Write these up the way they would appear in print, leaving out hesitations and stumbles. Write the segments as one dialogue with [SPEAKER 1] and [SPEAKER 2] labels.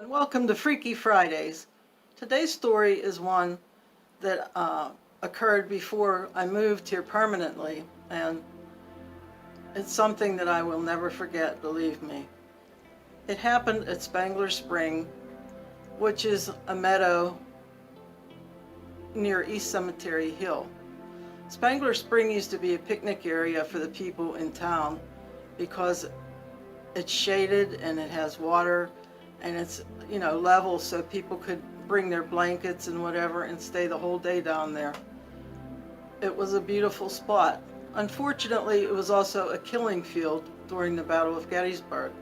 [SPEAKER 1] Welcome to Freaky Fridays. Today's story is one that occurred before I moved here permanently, and it's something that I will never forget, believe me. It happened at Spangler Spring, which is a meadow near East Cemetery Hill. Spangler Spring used to be a picnic area for the people in town because it's shaded and it has water and it's level, so people could bring their blankets and whatever and stay the whole day down there. It was a beautiful spot. Unfortunately, it was also a killing field during the Battle of Gettysburg.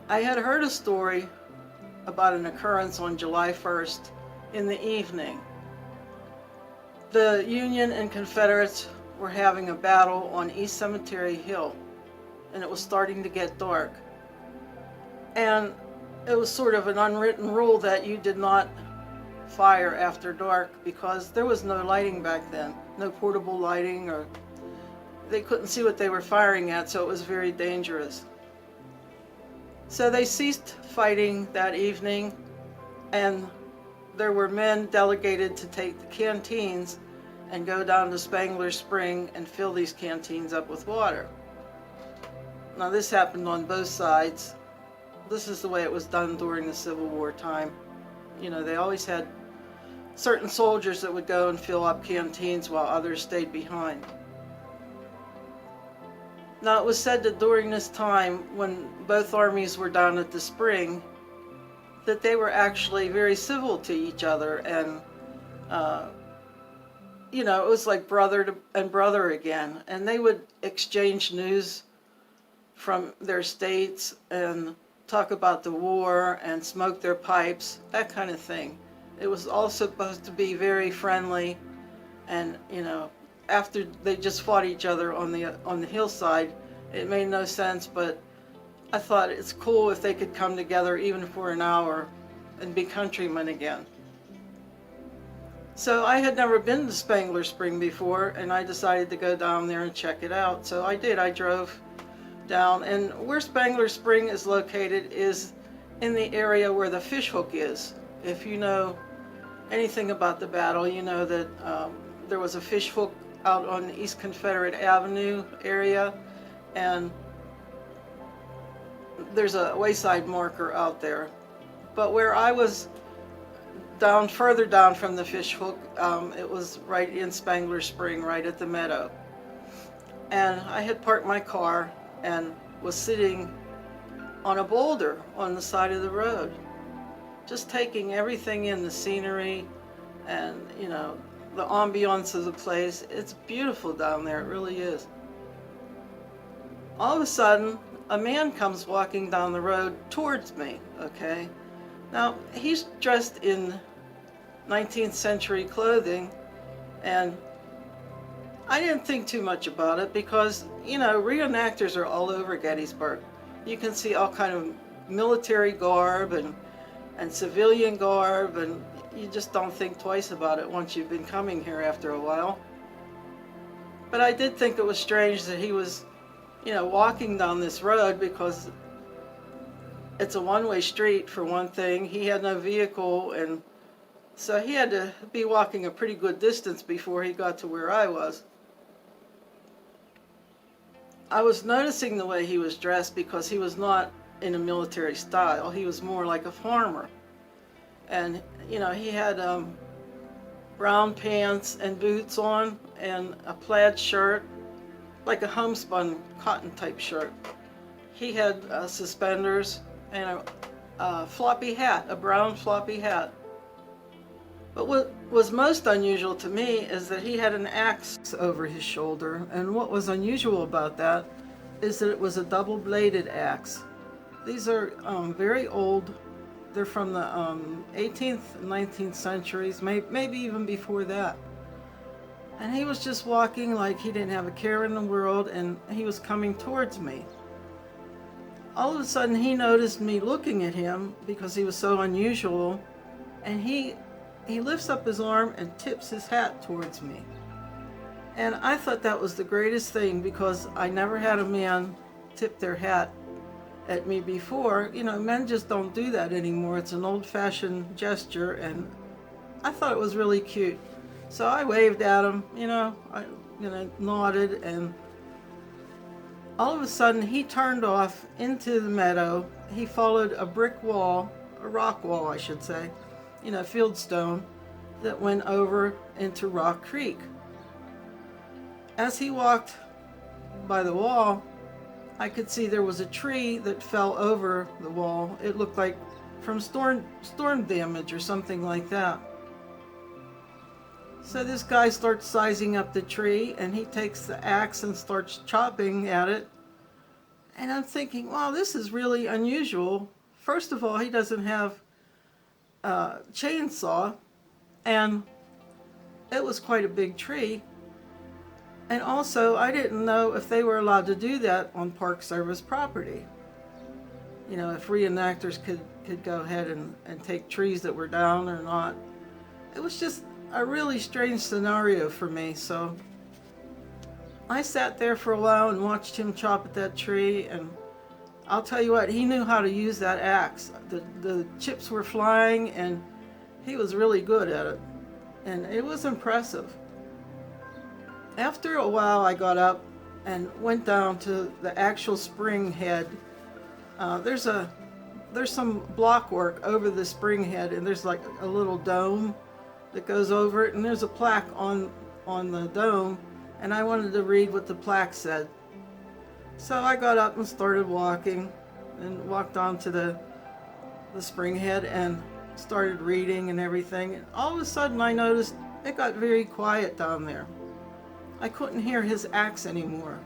[SPEAKER 1] I had heard a story about an occurrence on July 1st in the evening. The Union and Confederates were having a battle on East Cemetery Hill, and it was starting to get dark. And it was sort of an unwritten rule that you did not fire after dark because there was no lighting back then, no portable lighting, or they couldn't see what they were firing at, so it was very dangerous. So they ceased fighting that evening, and there were men delegated to take the canteens and go down to Spangler Spring and fill these canteens up with water. Now this happened on both sides. This is the way it was done during the Civil War time. They always had certain soldiers that would go and fill up canteens while others stayed behind. Now it was said that during this time, when both armies were down at the spring, that they were actually very civil to each other, and it was like brother and brother again, and they would exchange news from their states and talk about the war and smoke their pipes, that kind of thing. It was all supposed to be very friendly, and after they just fought each other on the hillside, it made no sense, but I thought it's cool if they could come together even for an hour and be countrymen again. So I had never been to Spangler Spring before, and I decided to go down there and check it out. So I did. I drove down, and where Spangler Spring is located is in the area where the fish hook is. If you know anything about the battle, you know that there was a fish hook out on East Confederate Avenue area, and there's a wayside marker out there. But where I was further down from the fish hook, it was right in Spangler Spring, right at the meadow. And I had parked my car and was sitting on a boulder on the side of the road, just taking everything in, the scenery and the ambiance of the place. It's beautiful down there, it really is. All of a sudden, a man comes walking down the road towards me, okay? Now, he's dressed in 19th century clothing, and I didn't think too much about it because, reenactors are all over Gettysburg. You can see all kind of military garb and civilian garb, and you just don't think twice about it once you've been coming here after a while. But I did think it was strange that he was, walking down this road because it's a one-way street for one thing. He had no vehicle, and so he had to be walking a pretty good distance before he got to where I was. I was noticing the way he was dressed because he was not in a military style. He was more like a farmer. And, he had brown pants and boots on and a plaid shirt, like a homespun cotton type shirt. He had suspenders and a floppy hat, a brown floppy hat. But what was most unusual to me is that he had an axe over his shoulder, and what was unusual about that is that it was a double-bladed axe. These are very old. They're from the 18th and 19th centuries, maybe even before that. And he was just walking like he didn't have a care in the world, and he was coming towards me. All of a sudden, he noticed me looking at him because he was so unusual, and he lifts up his arm and tips his hat towards me. And I thought that was the greatest thing because I never had a man tip their hat at me before. You know, men just don't do that anymore. It's an old-fashioned gesture, and I thought it was really cute. So I waved at him, I nodded, and all of a sudden he turned off into the meadow. He followed a brick wall, a rock wall, I should say, fieldstone, that went over into Rock Creek. As he walked by the wall, I could see there was a tree that fell over the wall. It looked like from storm damage or something like that. So this guy starts sizing up the tree, and he takes the axe and starts chopping at it. And I'm thinking, wow, this is really unusual. First of all, he doesn't have a chainsaw, and it was quite a big tree. And also, I didn't know if they were allowed to do that on Park Service property. If reenactors could go ahead and take trees that were down or not. It was just a really strange scenario for me. So I sat there for a while and watched him chop at that tree, and I'll tell you what, he knew how to use that axe. The chips were flying, and he was really good at it. And it was impressive. After a while, I got up and went down to the actual spring head. There's some block work over the spring head, and there's like a little dome that goes over it, and there's a plaque on the dome, and I wanted to read what the plaque said. So I got up and started walking, and walked onto the spring head and started reading and everything. And all of a sudden, I noticed it got very quiet down there. I couldn't hear his axe anymore.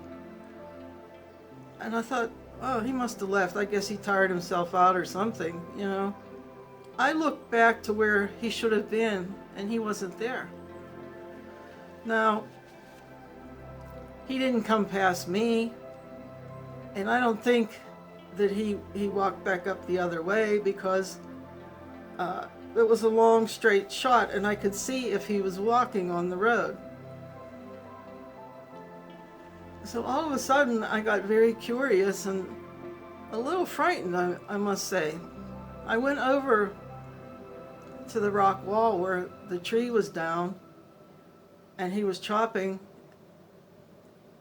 [SPEAKER 1] And I thought, oh, he must have left. I guess he tired himself out or something, I looked back to where he should have been, and he wasn't there. Now, he didn't come past me, and I don't think that he walked back up the other way, because it was a long straight shot, and I could see if he was walking on the road. So all of a sudden, I got very curious and a little frightened, I must say. I went over to the rock wall where the tree was down, and he was chopping.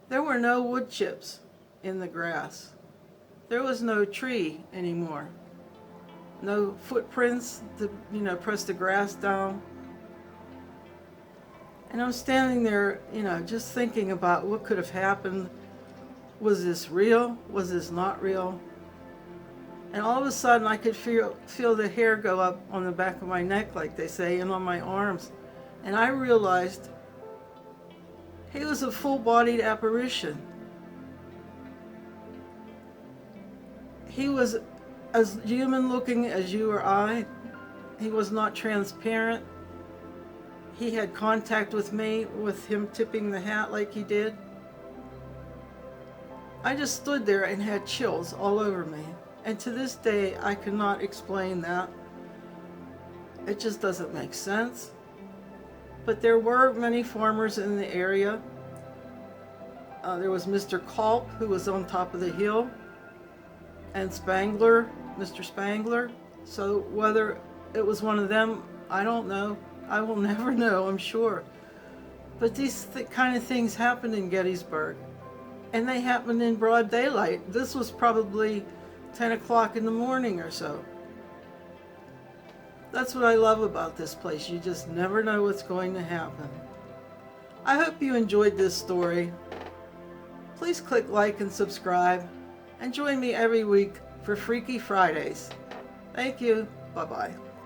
[SPEAKER 1] There were no wood chips in the grass. There was no tree anymore. No footprints to, press the grass down. And I'm standing there, just thinking about what could have happened. Was this real? Was this not real? And all of a sudden, I could feel the hair go up on the back of my neck, like they say, and on my arms. And I realized he was a full-bodied apparition. He was as human-looking as you or I. He was not transparent. He had contact with me, with him tipping the hat like he did. I just stood there and had chills all over me. And to this day, I cannot explain that. It just doesn't make sense. But there were many farmers in the area. There was Mr. Culp, who was on top of the hill, and Spangler, Mr. Spangler. So whether it was one of them, I don't know. I will never know, I'm sure. But these kind of things happened in Gettysburg, and they happened in broad daylight. This was probably 10 o'clock in the morning or so. That's what I love about this place. You just never know what's going to happen. I hope you enjoyed this story. Please click like and subscribe, and join me every week for Freaky Fridays. Thank you. Bye-bye.